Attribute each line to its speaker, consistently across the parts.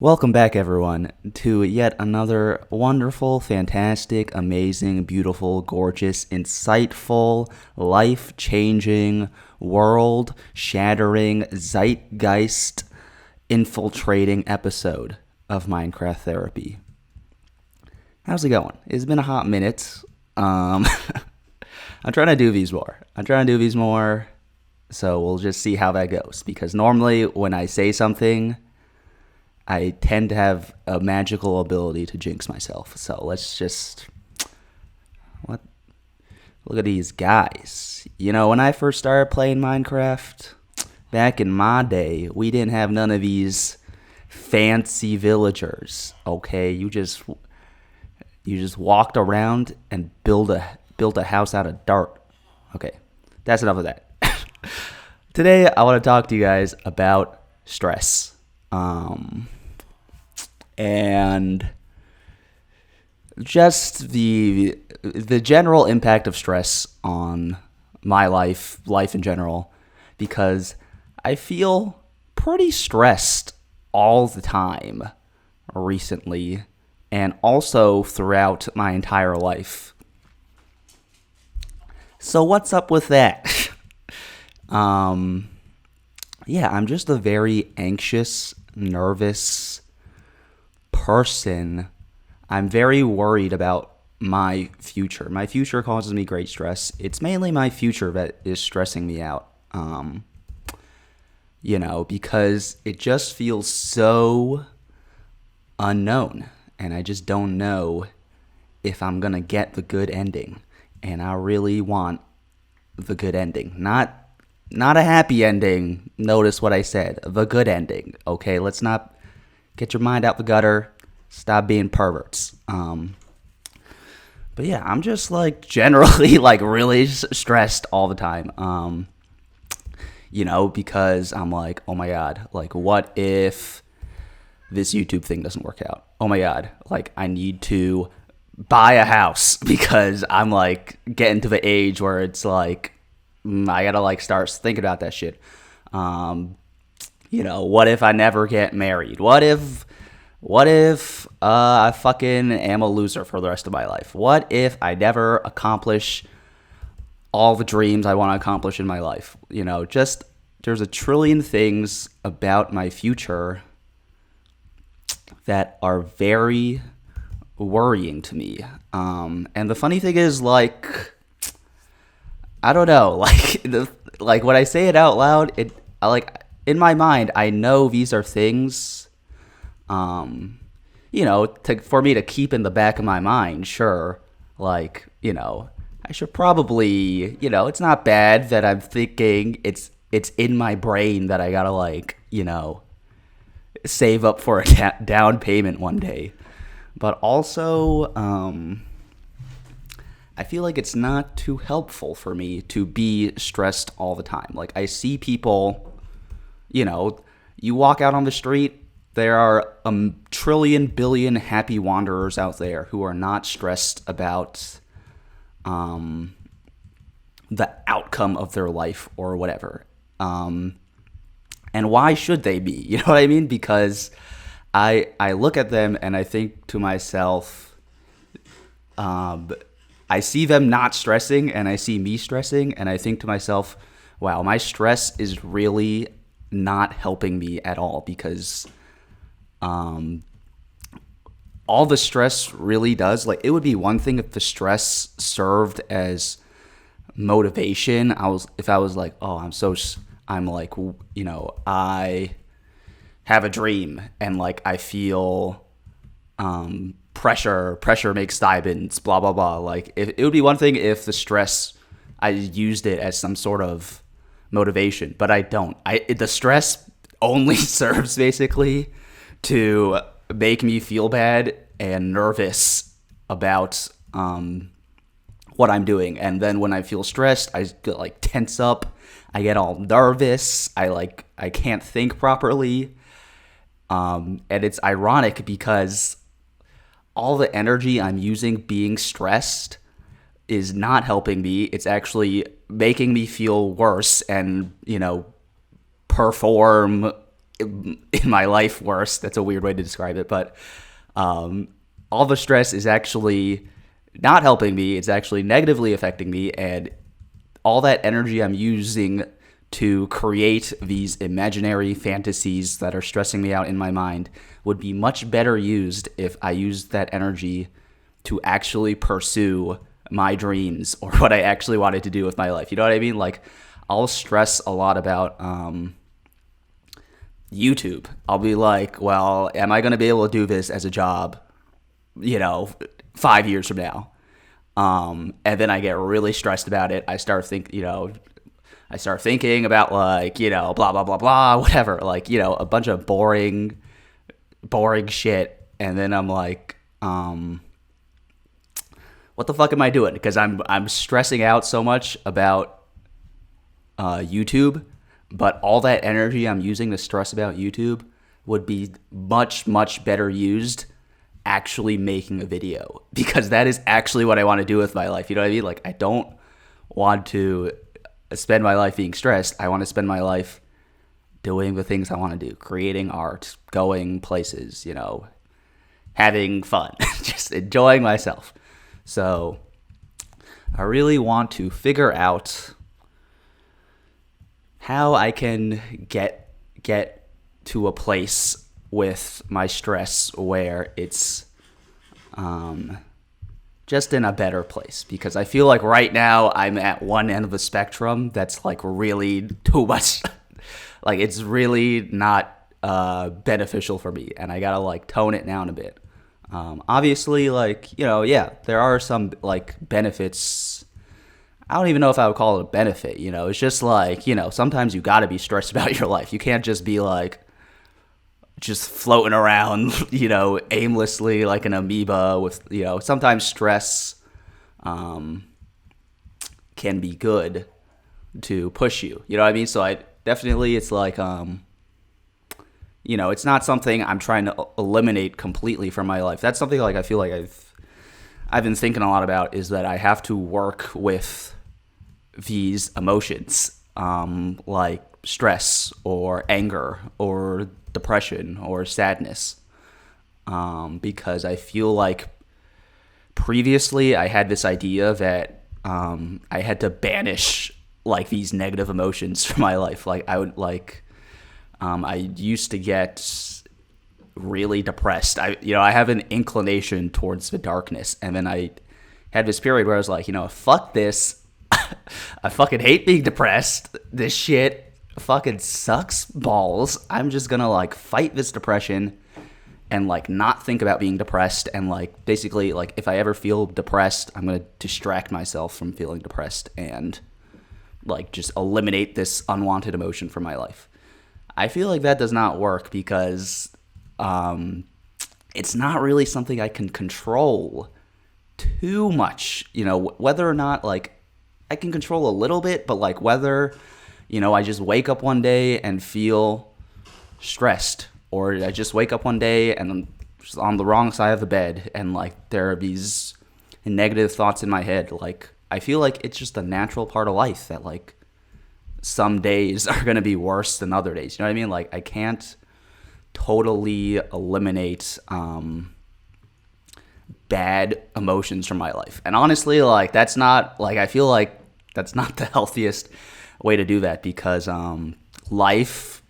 Speaker 1: Welcome back, everyone, to yet another wonderful, fantastic, amazing, beautiful, gorgeous, insightful, life changing, world shattering, zeitgeist infiltrating episode of Minecraft Therapy. How's it going? It's been a hot minute. I'm trying to do these more. So we'll just see how that goes. Because normally, when I say something, I tend to have a magical ability to jinx myself. So let's just look at these guys. You know, when I first started playing Minecraft, back in my day, we didn't have none of these fancy villagers. Okay, you just walked around and built a house out of dirt. Okay, that's enough of that. Today, I want to talk to you guys about stress. And just the general impact of stress on my life in general, because I feel pretty stressed all the time recently, and also throughout my entire life. So what's up with that? Yeah, I'm just a very anxious, nervous person. I'm very worried about my future. My future causes me great stress. It's mainly my future that is stressing me out. Because it just feels so unknown, and I just don't know if I'm gonna get the good ending. And I really want the good ending, not a happy ending. Notice what I said, the good ending. Okay, let's not get your mind out the gutter. Stop being perverts. But yeah, I'm just generally really stressed all the time. Because I'm like, oh my God, what if this YouTube thing doesn't work out? Oh my God, I need to buy a house because I'm getting to the age where it's I gotta start thinking about that shit. What if I never get married? What if I fucking am a loser for the rest of my life? What if I never accomplish all the dreams I want to accomplish in my life? Just there's a trillion things about my future that are very worrying to me. And the funny thing is, I don't know, when I say it out loud, in my mind, I know these are things, for me to keep in the back of my mind. Sure, I should probably, it's not bad that I'm thinking it's in my brain that I gotta save up for a down payment one day. But also, I feel like it's not too helpful for me to be stressed all the time. I see people, you walk out on the street, there are a trillion billion happy wanderers out there who are not stressed about the outcome of their life or whatever. And why should they be? You know what I mean? Because I look at them and I think to myself, I see them not stressing and I see me stressing, and I think to myself, wow, my stress is really not helping me at all, because all the stress really does, it would be one thing if the stress served as motivation. If I was like, oh, I have a dream and I feel pressure makes diamonds, blah blah blah. It would be one thing if the stress, I used it as some sort of motivation, but I don't. The stress only serves basically to make me feel bad and nervous about what I'm doing. And then when I feel stressed, I get tense up. I get all nervous. I can't think properly. And it's ironic because all the energy I'm using being stressed is not helping me. It's actually making me feel worse and, perform in my life worse. That's a weird way to describe it, but all the stress is actually not helping me. It's actually negatively affecting me, and all that energy I'm using to create these imaginary fantasies that are stressing me out in my mind would be much better used if I used that energy to actually pursue my dreams or what I actually wanted to do with my life. You know what I mean? Like, I'll stress a lot about YouTube. I'll be like, well, am I going to be able to do this as a job, 5 years from now? And then I get really stressed about it. I start thinking about blah, blah, blah, blah, whatever, a bunch of boring shit. And then I'm like, what the fuck am I doing? Because I'm stressing out so much about YouTube, but all that energy I'm using to stress about YouTube would be much, much better used actually making a video, because that is actually what I want to do with my life. You know what I mean? Like, I don't want to spend my life being stressed. I want to spend my life doing the things I want to do, creating art, going places, having fun, just enjoying myself. So I really want to figure out how I can get to a place with my stress where it's just in a better place, because I feel like right now I'm at one end of the spectrum that's like really too much. Like, it's really not beneficial for me, and I gotta like tone it down a bit. Obviously, there are some like benefits. I don't even know if I would call it a benefit. It's just like, sometimes you gotta be stressed about your life. You can't just be like just floating around, aimlessly like an amoeba with, sometimes stress can be good to push you. You know what I mean? So it's like, it's not something I'm trying to eliminate completely from my life. That's something like I feel like I've been thinking a lot about, is that I have to work with these emotions, like stress or anger or depression or sadness, because I feel like previously I had this idea that I had to banish like these negative emotions from my life. Like, I used to get really depressed. I have an inclination towards the darkness, and then I had this period where I was like, fuck this. I fucking hate being depressed. This shit fucking sucks balls. I'm just gonna like fight this depression and like not think about being depressed, and like basically like if I ever feel depressed, I'm gonna distract myself from feeling depressed and like just eliminate this unwanted emotion from my life. I feel like that does not work, because it's not really something I can control too much. Whether or not like I can control a little bit, but like whether I just wake up one day and feel stressed, or I just wake up one day and I'm just on the wrong side of the bed and like there are these negative thoughts in my head. Like, I feel like it's just a natural part of life that like some days are going to be worse than other days. You know what I mean? Like, I can't totally eliminate bad emotions from my life. And honestly, like, that's not like, I feel like that's not the healthiest way to do that, because life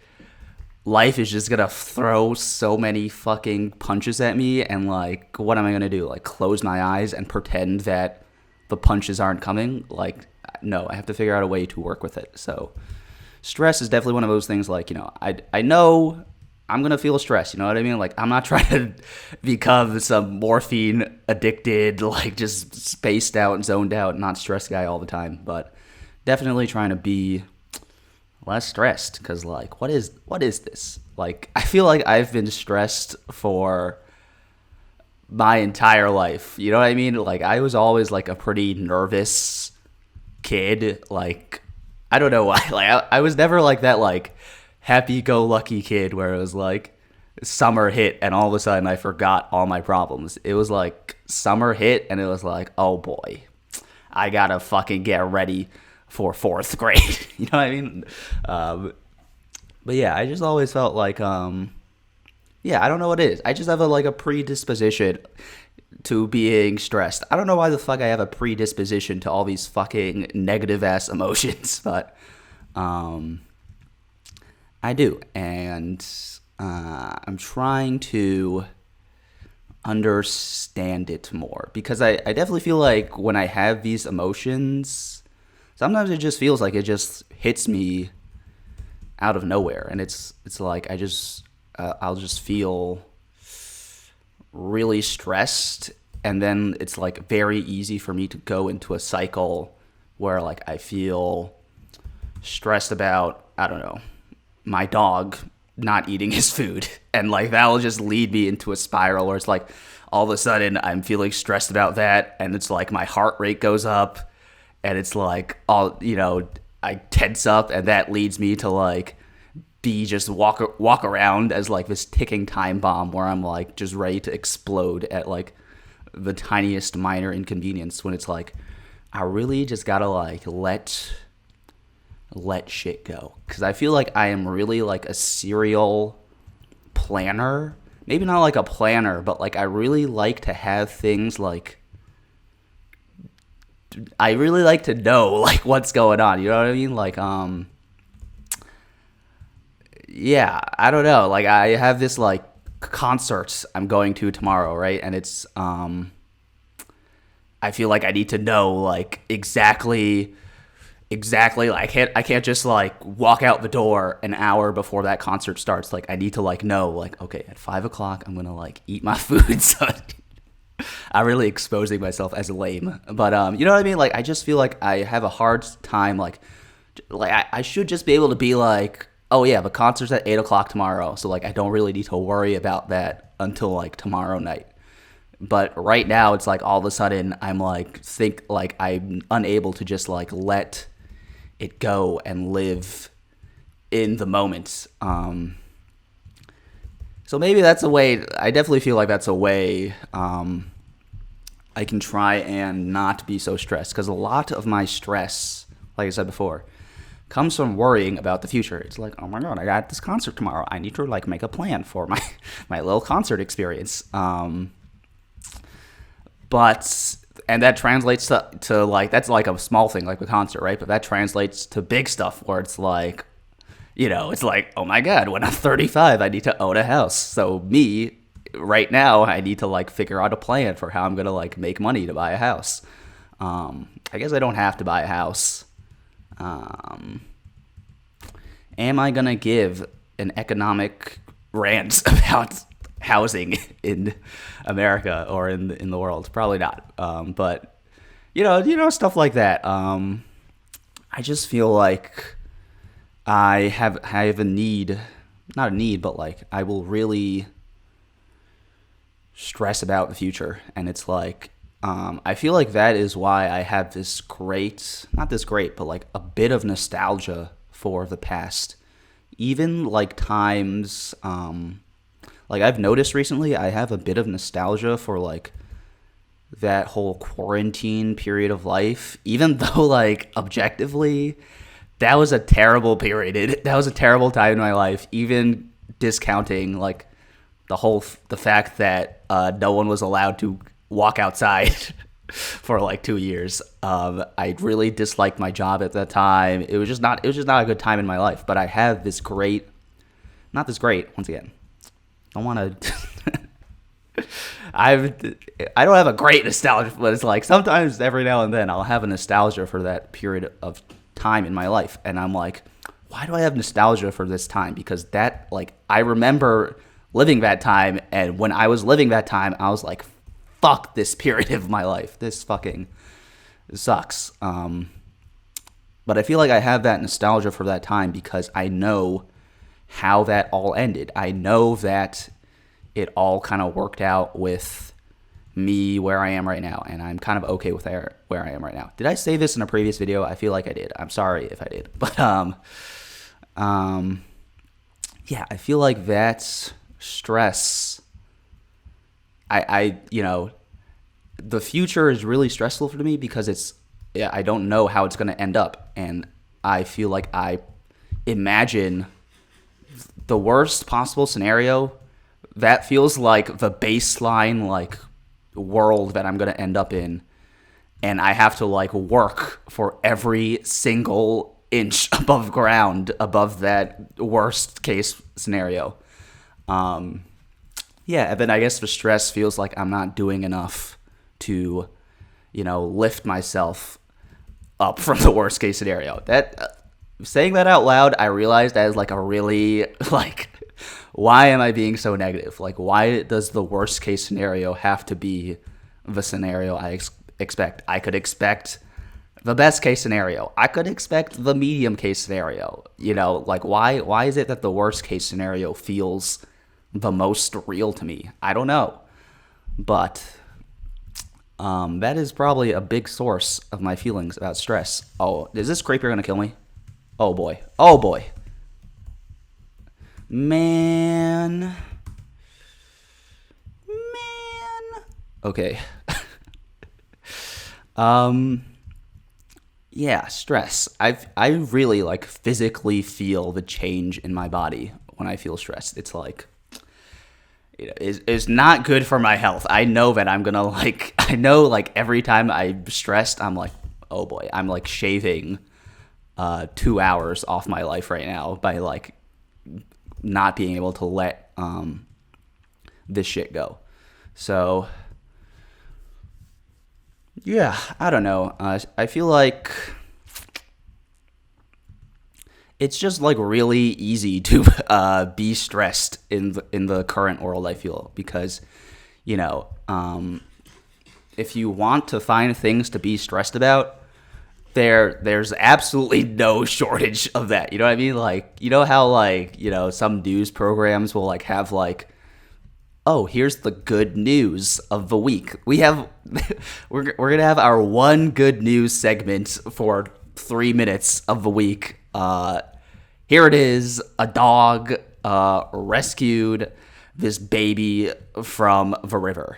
Speaker 1: is just gonna throw so many fucking punches at me, and like, what am I gonna do? Like, close my eyes and pretend that the punches aren't coming? Like, no, I have to figure out a way to work with it. So stress is definitely one of those things. Like, I know I'm gonna feel stress, you know what I mean? Like, I'm not trying to become some morphine addicted, like just spaced out and zoned out, not stressed guy all the time, but definitely trying to be less stressed, because like, what is this? Like, I feel like I've been stressed for my entire life. You know what I mean? Like, I was always like a pretty nervous kid. Like, I don't know why. Like, I was never like that like happy-go-lucky kid where it was like summer hit and all of a sudden I forgot all my problems. It was like summer hit and it was like, oh boy, I gotta fucking get ready for fourth grade. You know what I mean? But yeah, I just always felt like yeah, I don't know what it is. I just have a predisposition to being stressed. I don't know why the fuck I have a predisposition to all these fucking negative ass emotions, but um I do, and I'm trying to understand it more because I definitely feel like when I have these emotions, sometimes it just feels like it just hits me out of nowhere, and it's like I'll just feel really stressed, and then it's like very easy for me to go into a cycle where like I feel stressed about, I don't know, my dog not eating his food, and like that will just lead me into a spiral where it's like all of a sudden I'm feeling stressed about that, and it's like my heart rate goes up, and it's like I tense up, and that leads me to like be just walk around as like this ticking time bomb where I'm like just ready to explode at like the tiniest minor inconvenience, when it's like I really just gotta like let shit go, because I feel like I am really like a serial planner. Maybe not like a planner, but like I really like to have things like I really like to know like what's going on. You know what I mean? Like yeah, I don't know. Like I have this like concert I'm going to tomorrow, right? And it's I feel like I need to know like exactly like I can't just like walk out the door an hour before that concert starts. Like I need to like know like, okay, at 5 o'clock I'm gonna like eat my food. So I'm really exposing myself as lame, but you know what I mean? Like I just feel like I have a hard time like I should just be able to be like, oh yeah, the concert's at 8 o'clock tomorrow, so like I don't really need to worry about that until like tomorrow night. But right now it's like all of a sudden I'm like think like I'm unable to just like let it go and live in the moment. So maybe that's a way. I definitely feel like that's a way I can try and not be so stressed, because a lot of my stress, like I said before, comes from worrying about the future. It's like, oh my god, I got this concert tomorrow. I need to like make a plan for my my little concert experience. But and that translates to like, that's like a small thing like the concert, right? But that translates to big stuff where it's like, it's like, oh my god, when I'm 35, I need to own a house. So me right now, I need to like figure out a plan for how I'm gonna like make money to buy a house. I guess I don't have to buy a house. Am I gonna give an economic rant about housing in America or in the world? Probably not. But stuff like that. I just feel like I have a need, not a need, but like I will really stress about the future, and it's like I feel like that is why I have this great, not this great, but like a bit of nostalgia for the past, even like times. Like I've noticed recently, I have a bit of nostalgia for like that whole quarantine period of life, even though like objectively that was a terrible period. That was a terrible time in my life, even discounting like the fact that no one was allowed to walk outside for like 2 years. I really disliked my job at that time. It was just not a good time in my life. But I have this great, not this great, once again, I want to. I don't have a great nostalgia, but it's like sometimes every now and then I'll have a nostalgia for that period of time in my life, and I'm like, why do I have nostalgia for this time? Because that, like, I remember living that time, and when I was living that time, I was like, fuck this period of my life. This fucking sucks. But I feel like I have that nostalgia for that time because I know how that all ended. I know that it all kind of worked out with me where I am right now, and I'm kind of okay with where I am right now. Did I say this in a previous video? I feel like I did. I'm sorry if I did. But yeah, I feel like that's stress. The future is really stressful for me because I don't know how it's going to end up, and I feel like I imagine the worst possible scenario, that feels like the baseline, like, world that I'm going to end up in. And I have to, like, work for every single inch above ground, above that worst case scenario. Yeah, and then I guess the stress feels like I'm not doing enough to, lift myself up from the worst case scenario. Saying that out loud, I realized that is like a really, like, why am I being so negative? Like, why does the worst case scenario have to be the scenario I expect? I could expect the best case scenario. I could expect the medium case scenario. Like, why is it that the worst case scenario feels the most real to me? I don't know. But that is probably a big source of my feelings about stress. Oh, is this creeper going to kill me? Oh, boy. Oh, boy. Man. Okay. Yeah, stress. I really, like, physically feel the change in my body when I feel stressed. It's like, it's not good for my health. I know that I'm gonna, like, every time I'm stressed, I'm like, oh boy, I'm, like, shaving 2 hours off my life right now by, like, not being able to let this shit go. So yeah, I don't know. I feel like it's just, like, really easy to be stressed in the current world. I feel because, if you want to find things to be stressed about, there's absolutely no shortage of that. You know what I mean? Like, how, like, some news programs will, like, have, like, oh, here's the good news of the week. We're gonna have our one good news segment for 3 minutes of the week. Here it is: a dog rescued this baby from the river.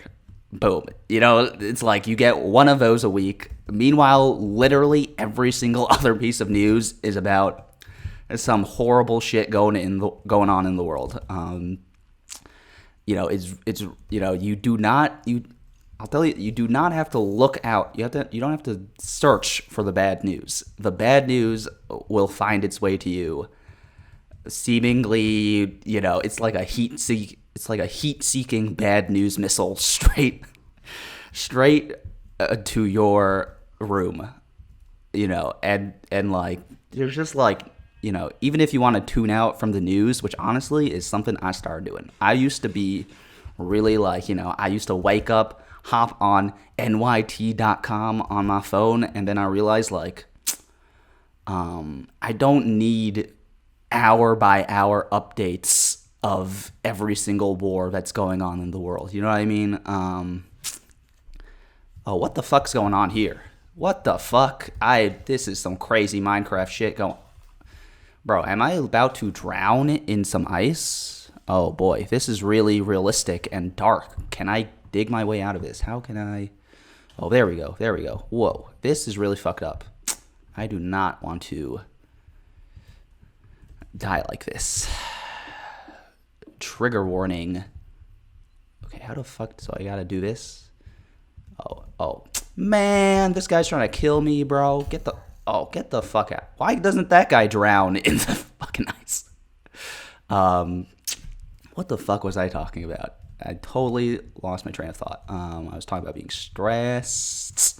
Speaker 1: Boom. It's like you get one of those a week. Meanwhile, literally every single other piece of news is about some horrible shit going on in the world. I'll tell you, you do not have to look out. You don't have to search for the bad news. The bad news will find its way to you. Seemingly, it's like a heat-seeking bad news missile straight to your room. And like, there's just, like, even if you want to tune out from the news, which honestly is something I started doing. I used to be really, like, I used to wake up, hop on nyt.com on my phone, and then I realized, like, I don't need hour by hour updates of every single war that's going on in the world. You know what I mean? Oh, what the fuck's going on here? What the fuck? This is some crazy Minecraft shit going. Bro, am I about to drown in some ice? Oh boy, this is really realistic and dark. Can I dig my way out of this? How can I? Oh, there we go. There we go. Whoa, this is really fucked up. I do not want to die like this. Trigger warning. Okay, how the fuck? So I gotta do this? Oh, man, this guy's trying to kill me, bro. Get the fuck out. Why doesn't that guy drown in the fucking ice? What the fuck was I talking about? I totally lost my train of thought. I was talking about being stressed.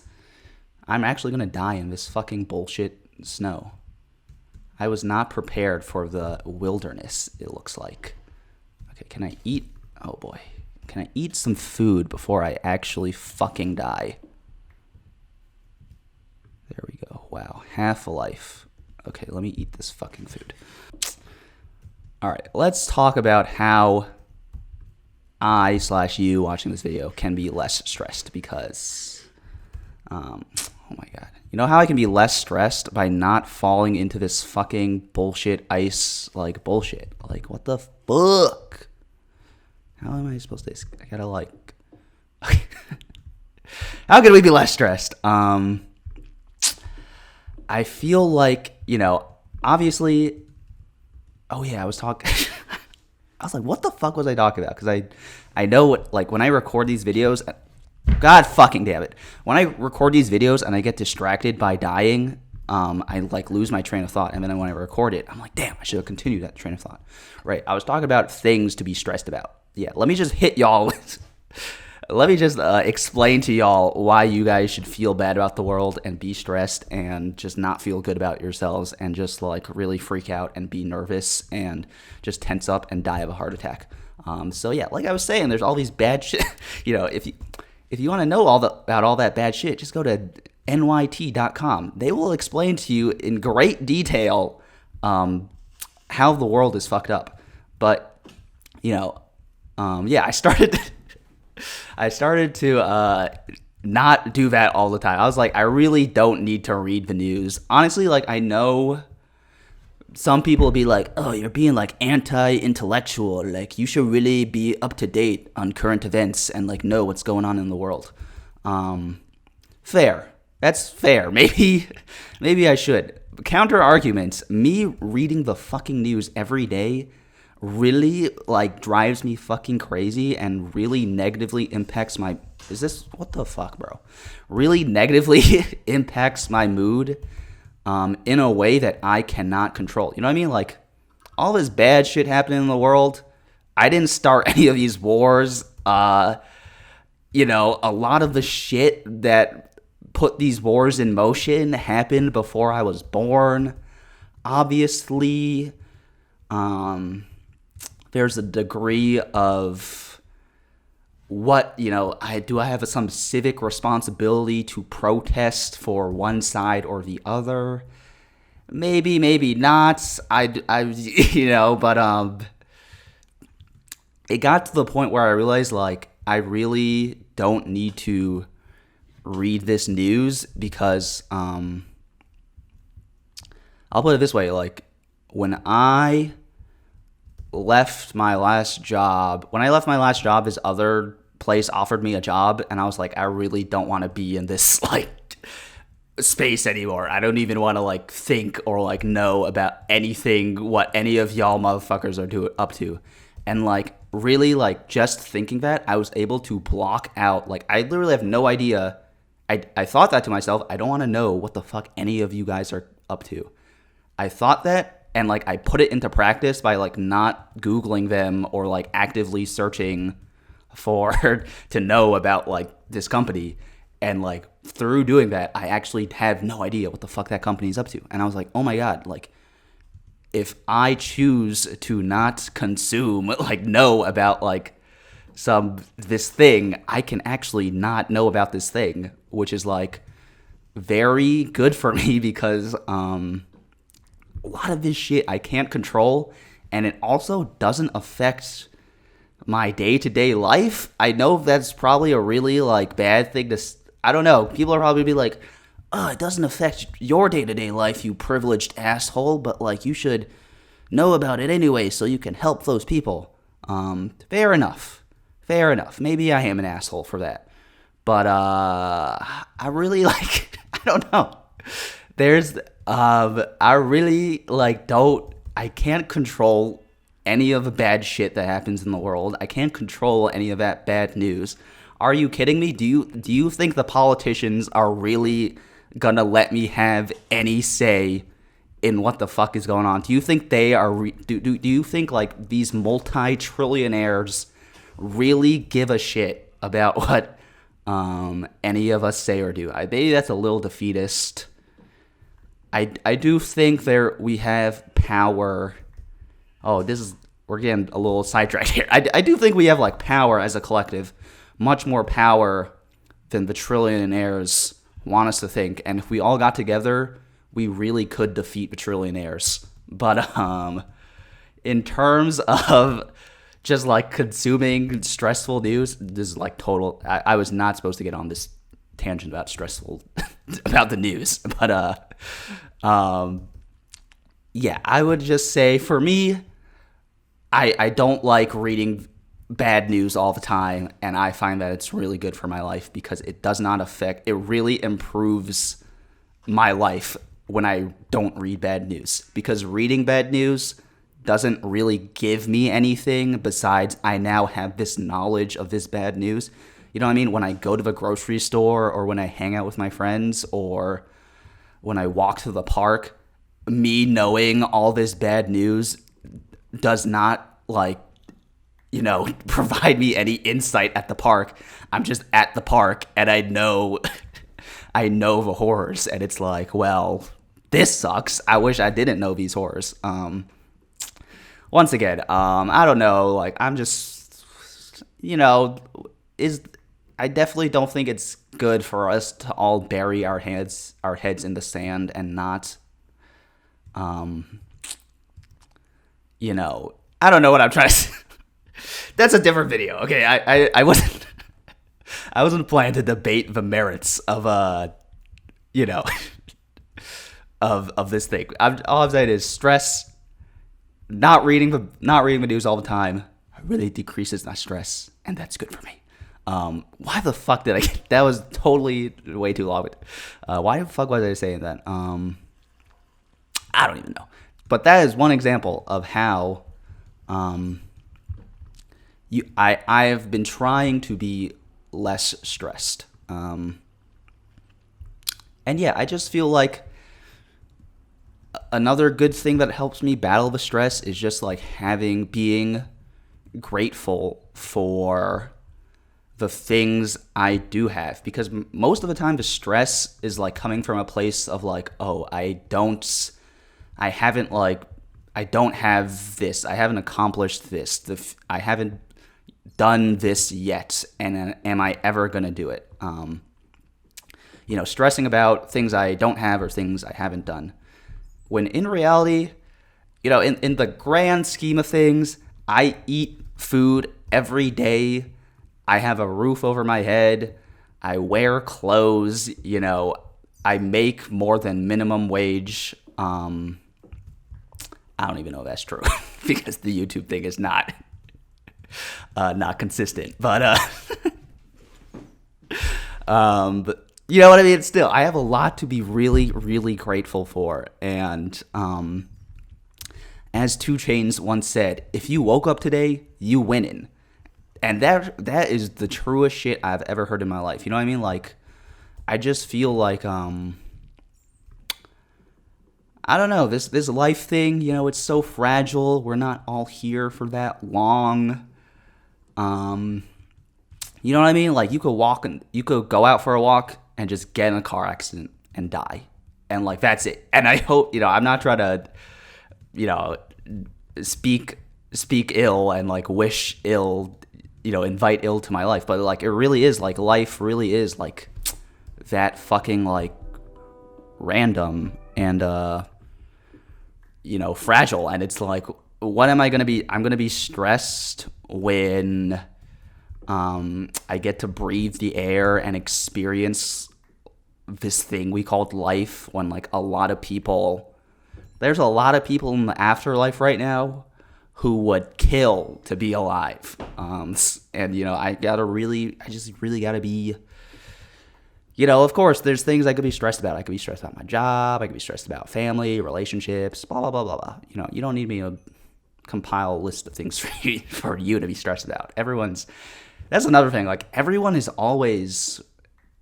Speaker 1: I'm actually gonna die in this fucking bullshit snow. I was not prepared for the wilderness, it looks like. Okay, can I eat? Oh boy. Can I eat some food before I actually fucking die? There we go. Wow, half a life. Okay, let me eat this fucking food. All right, let's talk about how I/you watching this video can be less stressed because, oh my God. You know how I can be less stressed by not falling into this fucking bullshit ice, like, bullshit? Like, what the fuck? How am I supposed to, I gotta, like, how can we be less stressed? I feel like, obviously, oh yeah, I was talking, I was like, what the fuck was I talking about? Because I know what, like, when I record these videos, God fucking damn it. When I record these videos and I get distracted by dying, I like lose my train of thought. And then when I record it, I'm like, damn, I should have continued that train of thought. Right. I was talking about things to be stressed about. Yeah. Let me just hit y'all with, let me just explain to y'all why you guys should feel bad about the world and be stressed and just not feel good about yourselves and just like really freak out and be nervous and just tense up and die of a heart attack. So yeah, like I was saying, there's all these bad shit. You know, if you want to know about all that bad shit, just go to nyt.com. They will explain to you in great detail how the world is fucked up. But you know, yeah, I started to not do that all the time. I was like, I really don't need to read the news. Honestly, like, I know some people will be like, oh, you're being like anti-intellectual. Like, you should really be up to date on current events and like know what's going on in the world. Fair. That's fair. Maybe I should. Counter arguments. Me reading the fucking news every day really like drives me fucking crazy and really negatively impacts my what the fuck, bro? Really negatively impacts my mood in a way that I cannot control. You know what I mean? Like, all this bad shit happening in the world, I didn't start any of these wars. You know, a lot of the shit that put these wars in motion happened before I was born. Obviously, there's a degree of what, you know, I have some civic responsibility to protest for one side or the other. Maybe not. You know, but it got to the point where I realized, like, I really don't need to read this news because I'll put it this way, like, when I left my last job, this other place offered me a job, and I was like, I really don't want to be in this like space anymore. I don't even want to like think or like know about anything what any of y'all motherfuckers are up to. And like, really, like, just thinking that, I was able to block out, like, I literally have no idea. I thought that to myself, I don't want to know what the fuck any of you guys are up to. I thought that, and like, I put it into practice by like not Googling them or like actively searching for to know about like this company. And like, through doing that, I actually have no idea what the fuck that company's up to. And I was like, oh my God, like, if I choose to not consume, like, know about like this thing, I can actually not know about this thing, which is like very good for me because a lot of this shit I can't control, and it also doesn't affect my day-to-day life. I know that's probably a really like bad thing to, I don't know, people are probably be like, oh, it doesn't affect your day-to-day life, you privileged asshole, but like, you should know about it anyway so you can help those people. Fair enough. Maybe I am an asshole for that. But I really like, I don't know. I really like I can't control any of the bad shit that happens in the world. I can't control any of that bad news. Are you kidding me? Do you think the politicians are really gonna let me have any say in what the fuck is going on? Do you think they are? Do you think like these multi-trillionaires really give a shit about what any of us say or do? Maybe that's a little defeatist. I do think we have power. Oh, we're getting a little sidetracked here. I do think we have like power as a collective, much more power than the trillionaires want us to think. And if we all got together, we really could defeat the trillionaires. But in terms of just like consuming stressful news, this is like total. I was not supposed to get on this tangent about stressful about the news, but yeah, I would just say for me, I don't like reading bad news all the time, and I find that it's really good for my life because it does not affect. It really improves my life when I don't read bad news, because reading bad news doesn't really give me anything besides I now have this knowledge of this bad news. You know what I mean? When I go to the grocery store or when I hang out with my friends or when I walk to the park, me knowing all this bad news does not provide me any insight at the park. I'm just at the park and I know I know the horrors, and it's like, well, this sucks. I wish I didn't know these horrors. Once again, I don't know. Like, I'm just, I definitely don't think it's good for us to all bury our heads in the sand and not, I don't know what I'm trying to say. That's a different video. Okay, I wasn't I wasn't planning to debate the merits of of this thing. All I'm saying is stress. Not reading the news all the time really decreases my stress, and that's good for me. Why the fuck did I? That was totally way too long. Why the fuck was I saying that? I don't even know. But that is one example of how I have been trying to be less stressed. And yeah, I just feel like another good thing that helps me battle the stress is just like being grateful for the things I do have, because most of the time the stress is like coming from a place of like, oh, I don't have this, I haven't accomplished this, I haven't done this yet, and am I ever going to do it? Stressing about things I don't have or things I haven't done. When in reality, in the grand scheme of things, I eat food every day. I have a roof over my head. I wear clothes. I make more than minimum wage. I don't even know if that's true because the YouTube thing is not consistent. But you know what I mean? Still, I have a lot to be really, really grateful for. And as 2 Chainz once said, if you woke up today, you winning. And that is the truest shit I've ever heard in my life. You know what I mean? Like, I just feel like, I don't know, this life thing, it's so fragile. We're not all here for that long. You know what I mean? Like, you could go out for a walk and just get in a car accident and die. And like, that's it. And I hope, I'm not trying to, speak ill and like wish ill, invite ill to my life. But like, it really is like, life really is like that fucking like random and, fragile. And it's like, what am I going to be? I'm going to be stressed when I get to breathe the air and experience this thing we called life, when like there's a lot of people in the afterlife right now who would kill to be alive. And I just really gotta be, of course there's things I could be stressed about. I could be stressed about my job. I could be stressed about family, relationships, blah, blah, blah, blah, blah. You don't need me to compile a list of things for you to be stressed about. That's another thing. Like, everyone is always,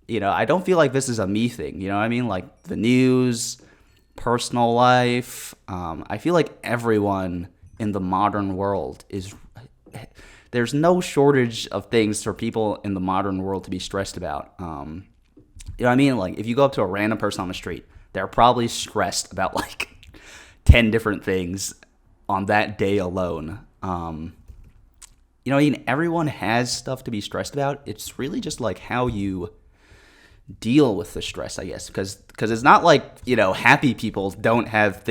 Speaker 1: I don't feel like this is a me thing. You know what I mean? Like, the news, personal life. I feel like everyone in the modern world there's no shortage of things for people in the modern world to be stressed about. You know what I mean? Like, if you go up to a random person on the street, they're probably stressed about like 10 different things on that day alone. Everyone has stuff to be stressed about. It's really just like how you deal with the stress, I guess, because it's not like, happy people don't have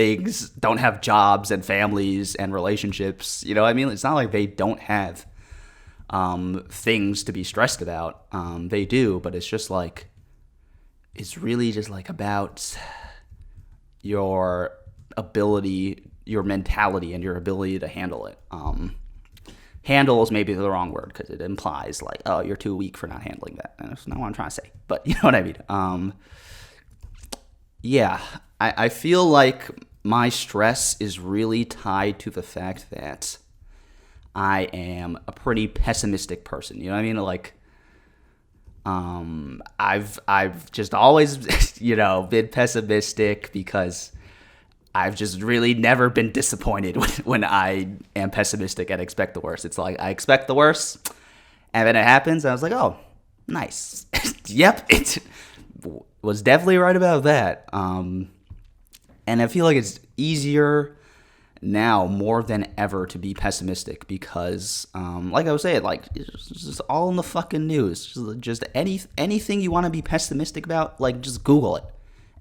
Speaker 1: jobs and families and relationships. You know what I mean? It's not like they don't have things to be stressed about. They do, but it's just like, it's really just like about your ability, your mentality, and your ability to handle it. Handle is maybe the wrong word because it implies like, oh, you're too weak for not handling that. And that's not what I'm trying to say. But you know what I mean? Yeah, I feel like my stress is really tied to the fact that I am a pretty pessimistic person. You know what I mean? Like, I've just always, been pessimistic because I've just really never been disappointed when I am pessimistic and expect the worst. It's like I expect the worst, and then it happens, and I was like, oh, nice. Yep, it was definitely right about that. And I feel like it's easier now more than ever to be pessimistic because, like I was saying, like it's just all in the fucking news. Just anything you want to be pessimistic about, like just Google it,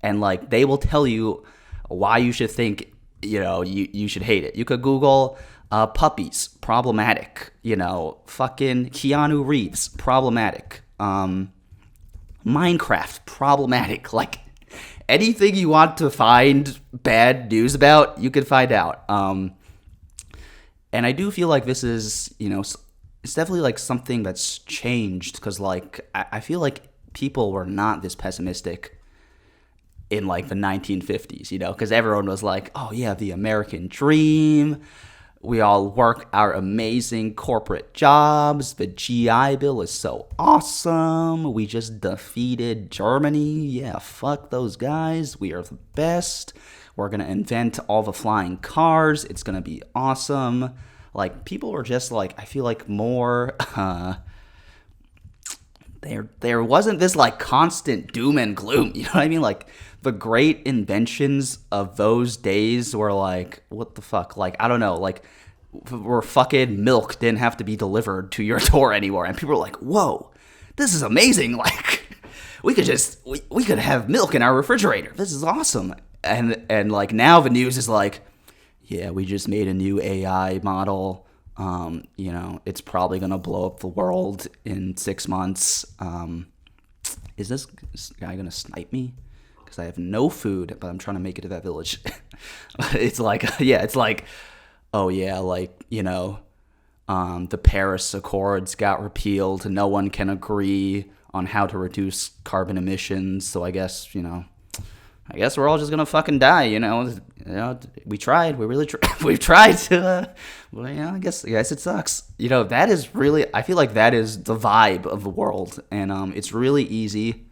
Speaker 1: and like they will tell you why you should think you should hate it. You could Google puppies problematic, fucking Keanu Reeves problematic, Minecraft problematic, like. Anything you want to find bad news about, you can find out. And I do feel like this is, it's definitely like something that's changed because like I feel like people were not this pessimistic in like the 1950s, because everyone was like, oh yeah, the American dream. We all work our amazing corporate jobs. The GI Bill is so awesome. We just defeated Germany. Yeah, fuck those guys. We are the best. We're going to invent all the flying cars. It's going to be awesome. Like, people were just like, I feel like more, there wasn't this like constant doom and gloom. You know what I mean? Like, the great inventions of those days were like, what the fuck? Like, I don't know, like, where fucking milk didn't have to be delivered to your door anymore. And people were like, whoa, this is amazing. Like, we could have milk in our refrigerator. This is awesome. And like, now the news is like, yeah, we just made a new AI model. It's probably going to blow up the world in 6 months. Is this guy going to snipe me? Because I have no food, but I'm trying to make it to that village. It's like, oh yeah, like, the Paris Accords got repealed and no one can agree on how to reduce carbon emissions. So I guess we're all just going to fucking die, we tried, we really tried, we've tried to, I guess it sucks. That is really, I feel like that is the vibe of the world. And it's really easy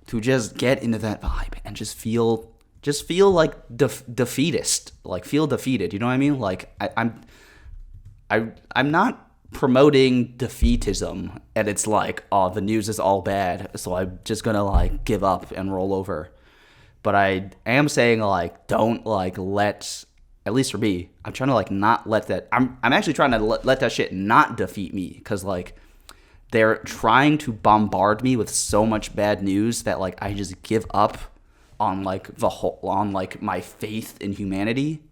Speaker 1: to just get into that vibe and just feel like defeatist, like feel defeated. You know what I mean? Like I'm not promoting defeatism, and it's like, oh, the news is all bad, so I'm just gonna like give up and roll over. But I am saying like, don't like let, at least for me, I'm trying to like not let that. I'm actually trying to let that shit not defeat me, because like, they're trying to bombard me with so much bad news that like I just give up on like on like my faith in humanity,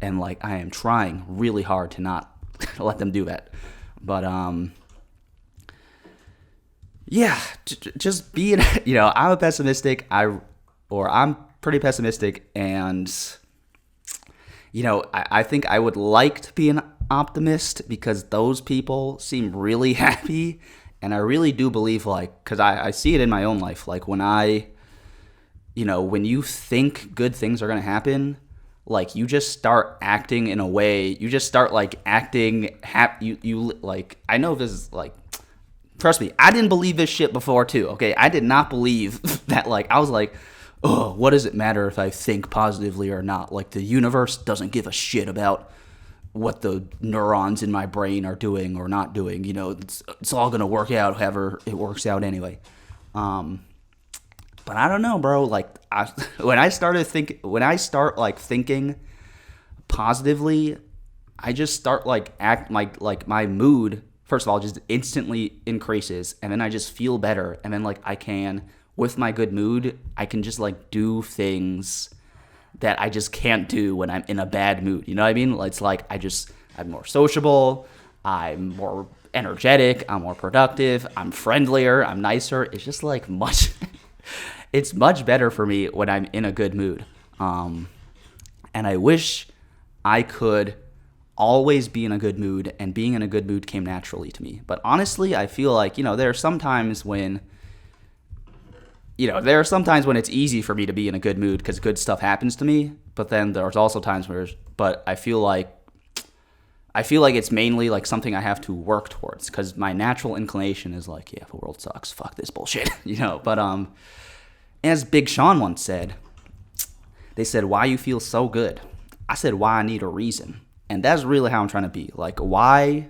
Speaker 1: and like I am trying really hard to not let them do that. But yeah, just being, I'm a pessimistic. I'm pretty pessimistic, and I think I would like to be an optimist because those people seem really happy, and I really do believe, like, because I see it in my own life, like when when you think good things are going to happen, like you just start acting in a way, you just start like acting you like, I know this is like, trust me, I didn't believe this shit before too, okay? I did not believe that, like, I was like, oh, what does it matter if I think positively or not? Like, the universe doesn't give a shit about what the neurons in my brain are doing or not doing. It's all going to work out however it works out anyway. But I don't know, bro. Like, when I start thinking positively, I just start like my mood, first of all, just instantly increases, and then I just feel better, and then like with my good mood, I can just like do things that I just can't do when I'm in a bad mood. You know what I mean? It's like I'm more sociable, I'm more energetic, I'm more productive, I'm friendlier, I'm nicer. It's just like it's much better for me when I'm in a good mood. And I wish I could always be in a good mood, and being in a good mood came naturally to me. But honestly, I feel like, there are some times when there are some times when it's easy for me to be in a good mood because good stuff happens to me. But then there's also times but I feel like it's mainly like something I have to work towards because my natural inclination is like, yeah, the world sucks. Fuck this bullshit, But as Big Sean once said, they said, why you feel so good? I said, why I need a reason. And that's really how I'm trying to be. Like, why?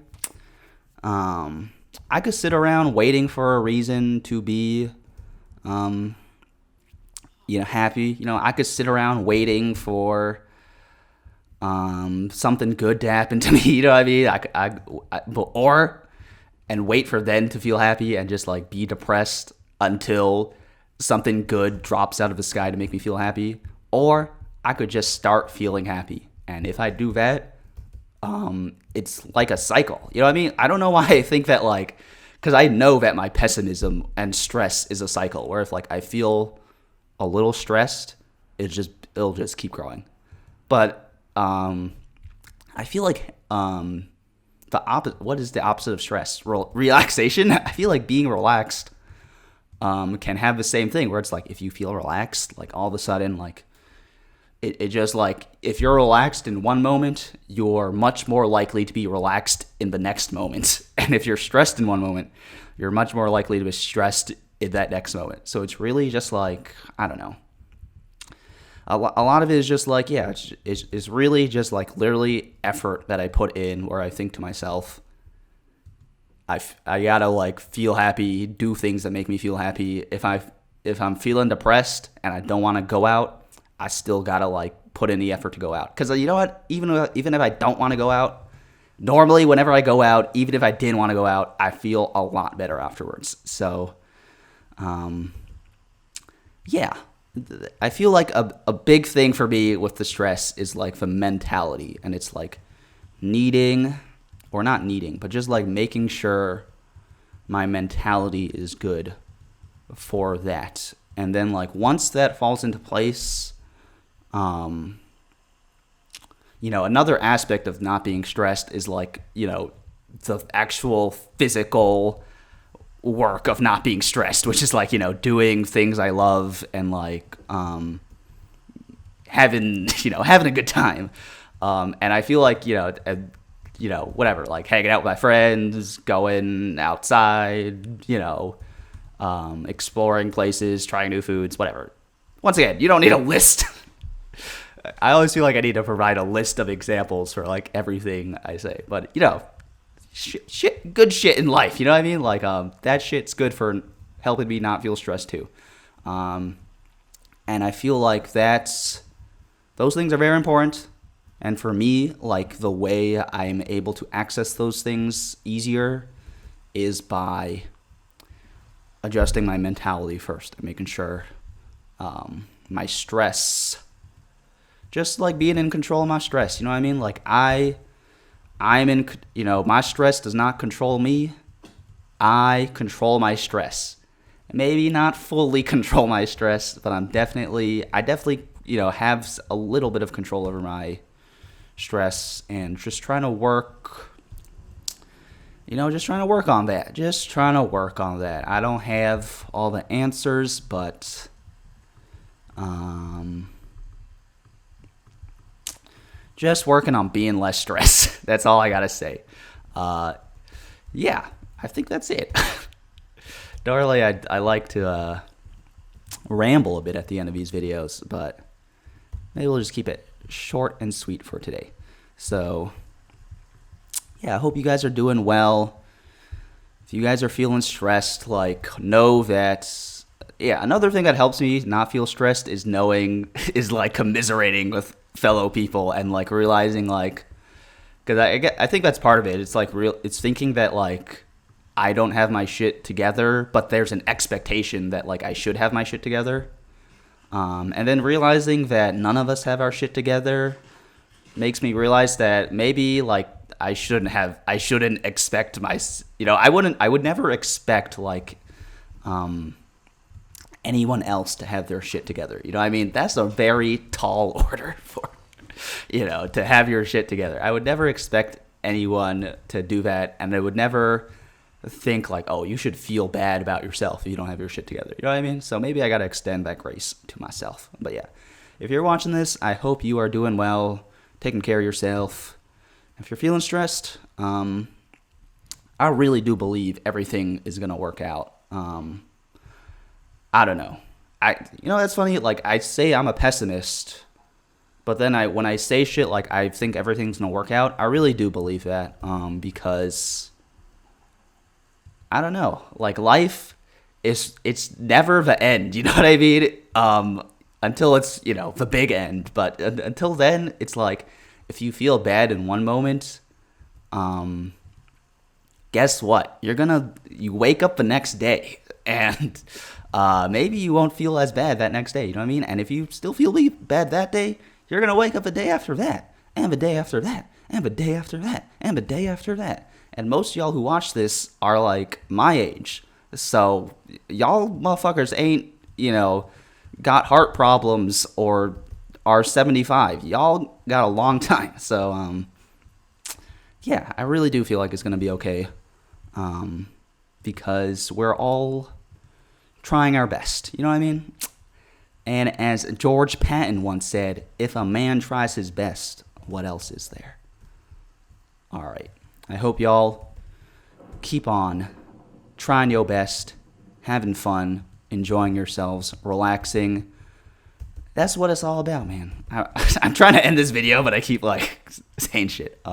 Speaker 1: I could sit around waiting for a reason to be, happy. I could sit around waiting for something good to happen to me. You know what I mean? And wait for then to feel happy and just like be depressed until something good drops out of the sky to make me feel happy. Or I could just start feeling happy. And if I do that, it's like a cycle. You know what I mean? I don't know why I think that because I know that my pessimism and stress is a cycle where if I feel a little stressed, it'll just keep growing. But I feel like the opposite. What is the opposite of stress? Relaxation. I feel like being relaxed can have the same thing where it's like if you feel relaxed, all of a sudden it just if you're relaxed in one moment, you're much more likely to be relaxed in the next moment. And if you're stressed in one moment, you're much more likely to be stressed in that next moment. So it's really just I don't know. A lot of it is just it's really just literally effort that I put in where I think to myself, I gotta feel happy, do things that make me feel happy. If I'm feeling depressed and I don't want to go out, I still gotta put in the effort to go out. Because you know what? Even if I don't want to go out, normally whenever I go out, even if I didn't want to go out, I feel a lot better afterwards. So, yeah. I feel like a big thing for me with the stress is the mentality. And it's needing, or not needing, but just making sure my mentality is good for that. And then once that falls into place, another aspect of not being stressed is the actual physical work of not being stressed, which is doing things I love and having a good time. And I feel whatever, hanging out with my friends, going outside, exploring places, trying new foods, whatever. Once again, you don't need a list. I always feel like I need to provide a list of examples for everything I say, but good shit in life. You know what I mean? That shit's good for helping me not feel stressed too. And I feel those things are very important. And for me, the way I'm able to access those things easier is by adjusting my mentality first and making sure my stress, just being in control of my stress. You know what I mean? I'm in, my stress does not control me. I control my stress. Maybe not fully control my stress, but I definitely, have a little bit of control over my stress and just trying to work, just trying to work on that. I don't have all the answers, but, just working on being less stressed. That's all I gotta say. Yeah, I think that's it. Normally, I like to ramble a bit at the end of these videos, but maybe we'll just keep it short and sweet for today. So, yeah, I hope you guys are doing well. If you guys are feeling stressed, know that, another thing that helps me not feel stressed is commiserating with fellow people and realizing because I think that's part of it. It's it's thinking that I don't have my shit together, but there's an expectation that I should have my shit together. And then realizing that none of us have our shit together makes me realize that maybe I shouldn't expect I would never expect anyone else to have their shit together. You know what I mean? That's a very tall order for, to have your shit together. I would never expect anyone to do that, and I would never think like, oh, you should feel bad about yourself if you don't have your shit together. You know what I mean? So maybe I gotta extend that grace to myself. But yeah, if you're watching this, I hope you are doing well, taking care of yourself. If you're feeling stressed, I really do believe everything is gonna work out. I don't know. That's funny. Like, I say I'm a pessimist, but then when I say shit like I think everything's gonna work out, I really do believe that. Because I don't know. Like, life it's never the end. You know what I mean? Until it's the big end. But until then, it's like if you feel bad in one moment, guess what? You wake up the next day and maybe you won't feel as bad that next day. You know what I mean? And if you still feel bad that day, you're going to wake up the day after that, and the day after that, and the day after that, and the day after that. And most of y'all who watch this are like my age. So y'all motherfuckers ain't, got heart problems or are 75. Y'all got a long time. So, yeah, I really do feel like it's going to be okay. Because we're all trying our best. You know what I mean? And as George Patton once said, if a man tries his best, what else is there? All right. I hope y'all keep on trying your best, having fun, enjoying yourselves, relaxing. That's what it's all about, man. I'm trying to end this video, but I keep like saying shit.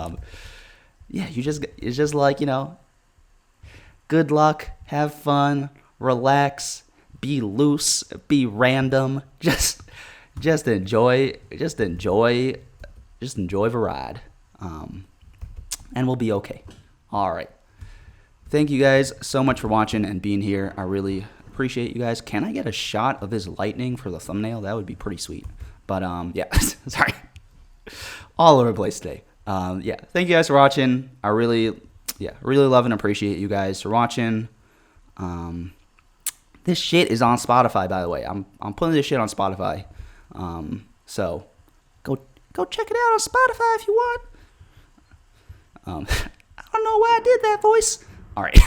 Speaker 1: Yeah, it's just like, good luck, have fun, relax, be loose, be random. Just enjoy the ride. And we'll be okay. All right. Thank you guys so much for watching and being here. I really appreciate you guys. Can I get a shot of this lightning for the thumbnail? That would be pretty sweet. But yeah, sorry. All over the place today. Yeah, thank you guys for watching. I really love and appreciate you guys for watching. This shit is on Spotify, by the way. I'm putting this shit on Spotify. So go check it out on Spotify if you want. I don't know why I did that voice. All right.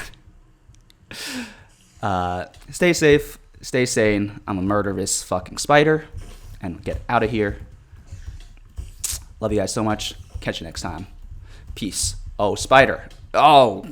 Speaker 1: Stay safe, stay sane. I'm a murderous fucking spider, and get out of here. Love you guys so much. Catch you next time. Peace. Oh, spider. Oh.